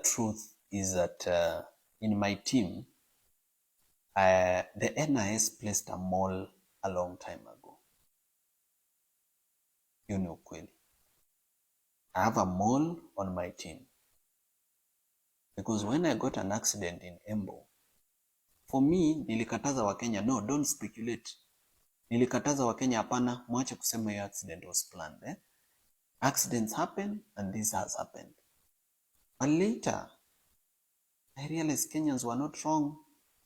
truth is that in my team, the NIS placed a mall a long time ago. You know, kweli. I have a mall on my team. Because when I got an accident in Embo, for me, nilikataza Wakenya, no, don't speculate. Nilikataza Wakenya, hapana, mwache kusema hiyo accident was planned. Accidents happen and this has happened. But later, I realized Kenyans were not wrong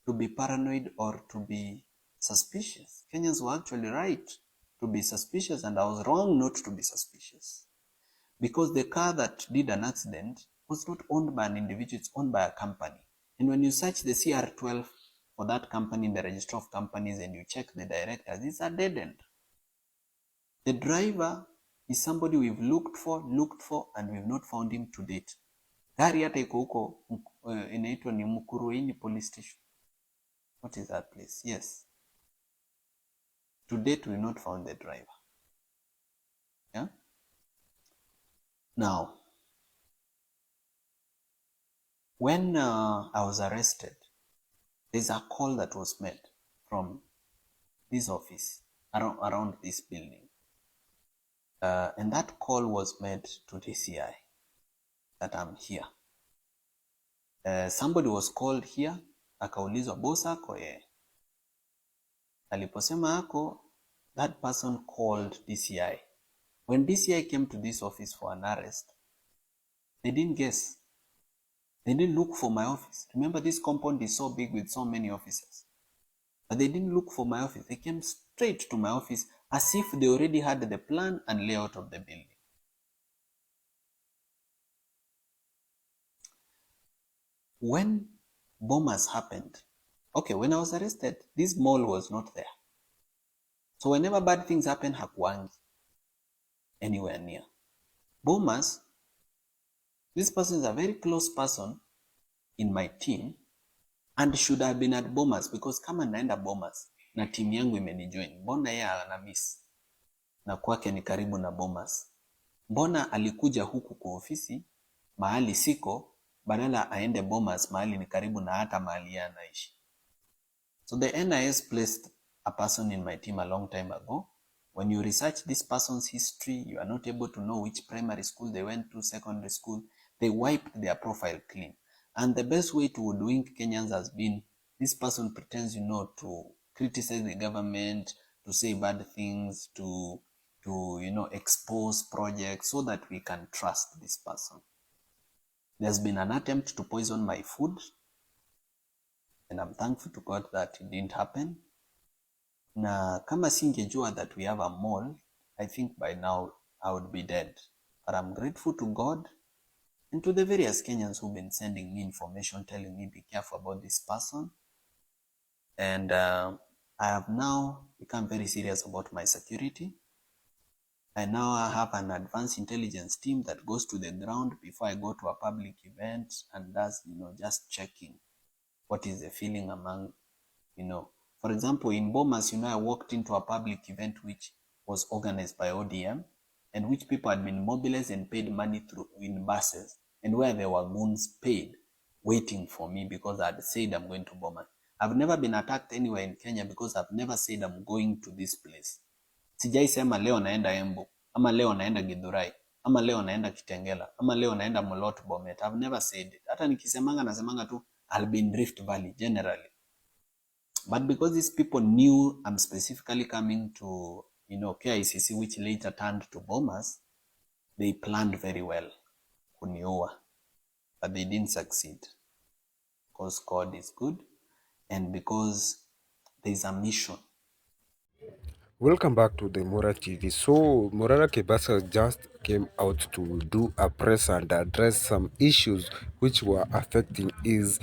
to be paranoid or to be suspicious. Kenyans were actually right to be suspicious, and I was wrong not to be suspicious. Because the car that did an accident was not owned by an individual, it's owned by a company. And when you search the CR12 for that company in the register of companies and you check the directors, it's a dead end. The driver is somebody we've looked for, and we've not found him to date. Gari hata iko huko inaitwa ni Mukuruini police station. What is that place? Yes. To date, we've not found the driver. Yeah? Now, when I was arrested, there's a call that was made from this office around this building. And that call was made to DCI that I'm here. Somebody was called here, akaulizwa boss ako aliposema ako, that person called DCI. When DCI came to this office for an arrest, they didn't guess. They didn't look for my office. Remember, this compound is so big with so many offices. But they didn't look for my office. They came straight to my office as if they already had the plan and layout of the building. When bombers happened, okay, when I was arrested, this mall was not there. So whenever bad things happen, hakuangi anywhere near. Bombers, this person is a very close person in my team and should have been at bombers, because kama naenda bombers na team yangu imenijoin, mbona yeye ana miss na kwake ni karibu na bombers? Mbona alikuja huku kwa ofisi mahali siko badala aende bombers mahali ni karibu na hata mahali yeye anaishi? So the NIS placed a person in my team a long time ago. When you research this person's history, you are not able to know which primary school they went to, secondary school. They wiped their profile clean. And the best way to hoodwink Kenyans has been, this person pretends, to criticize the government, to say bad things, to expose projects so that we can trust this person. There's been an attempt to poison my food, and I'm thankful to God that it didn't happen. Na kama singejua that we have a mall, I think by now I would be dead. But I'm grateful to God and to the various Kenyans who've been sending me information, telling me be careful about this person. And I have now become very serious about my security. I now have an advanced intelligence team that goes to the ground before I go to a public event and does, just checking what is the feeling among, For example, in Bomas, I walked into a public event which was organized by ODM and which people had been mobilized and paid money through in buses, and where there were goons paid waiting for me because I had said I'm going to Bomas. I've never been attacked anywhere in Kenya because I've never said I'm going to this place. Sijai sema leo naenda Embu, ama leo naenda Githurai, ama leo naenda Kitengela, ama leo naenda Molot Bomet. I've never said it. Hata nikisemanga nasemanga tu I'll be in Rift Valley generally. But because these people knew I'm specifically coming to, KICC, which later turned to Bomas, they planned very well kuniua. But they didn't succeed. Because God is good and because there's a mission. Welcome back to the Morara TV. So, Morara Kebaso just came out to do a press and address some issues which were affecting his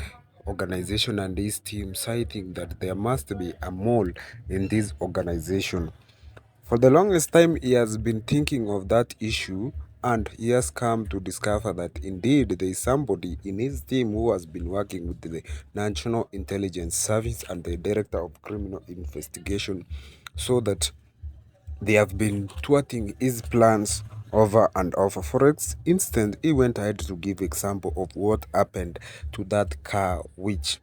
organization and his team, citing that there must be a mole in this organization. For the longest time, he has been thinking of that issue, and he has come to discover that indeed there is somebody in his team who has been working with the National Intelligence Service and the Director of Criminal Investigation, so that they have been thwarting his plans over and over. For instance, he went ahead to give example of what happened to that car which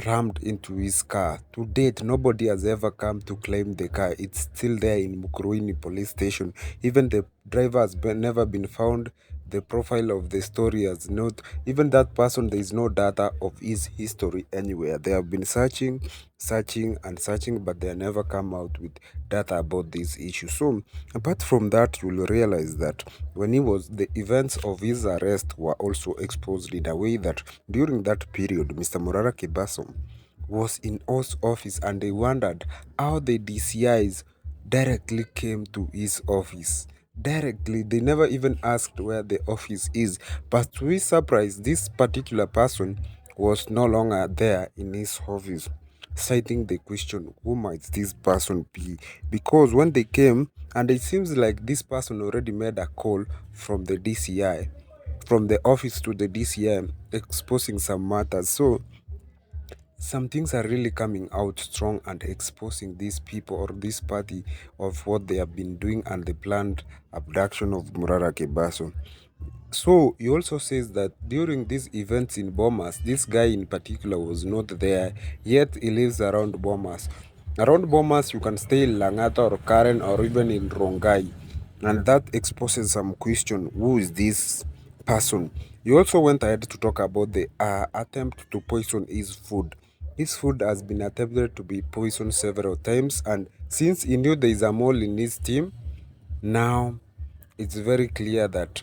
rammed into his car. To date, nobody has ever come to claim the car. It's still there in Mukuruni police station. Even the driver has never been found. The profile of the story has not, even that person, there is no data of his history anywhere. They have been searching, searching, and searching, but they never come out with data about this issue. So, apart from that, you will realize that when he was, the events of his arrest were also exposed in a way that during that period, Mr. Morara Kebaso was in his office and they wondered how the DCIs directly came to his office. Directly, they never even asked where the office is. But to his surprise, this particular person was no longer there in his office, citing the question, who might this person be? Because when they came, and it seems like this person already made a call from the DCI, from the office to the DCI, exposing some matters. So some things are really coming out strong and exposing these people or this party of what they have been doing and the planned abduction of Murara Kebaso. So he also says that during these events in Bomas, this guy in particular was not there, yet he lives around Bomas. Around Bomas, you can stay in Langata or Karen or even in Rongai, and that exposes some question: who is this person? He also went ahead to talk about the attempt to poison his food. His food has been attempted to be poisoned several times, and since he knew there is a mole in his team, now it's very clear that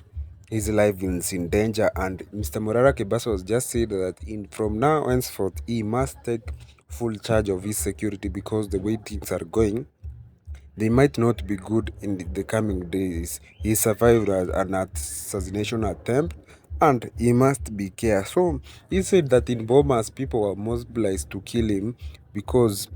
his life is in danger. And Mr. Morara Kebaso has just said that from now henceforth he must take full charge of his security because the way things are going, they might not be good in the coming days. He survived an assassination attempt and he must be careful. So he said that in Bomas, people were mobilized to kill him because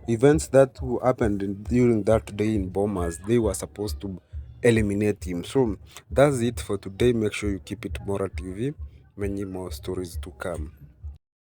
events that happened during that day in Bomas, they were supposed to eliminate him. So that's it for today. Make sure you keep it Mora TV. Many more stories to come.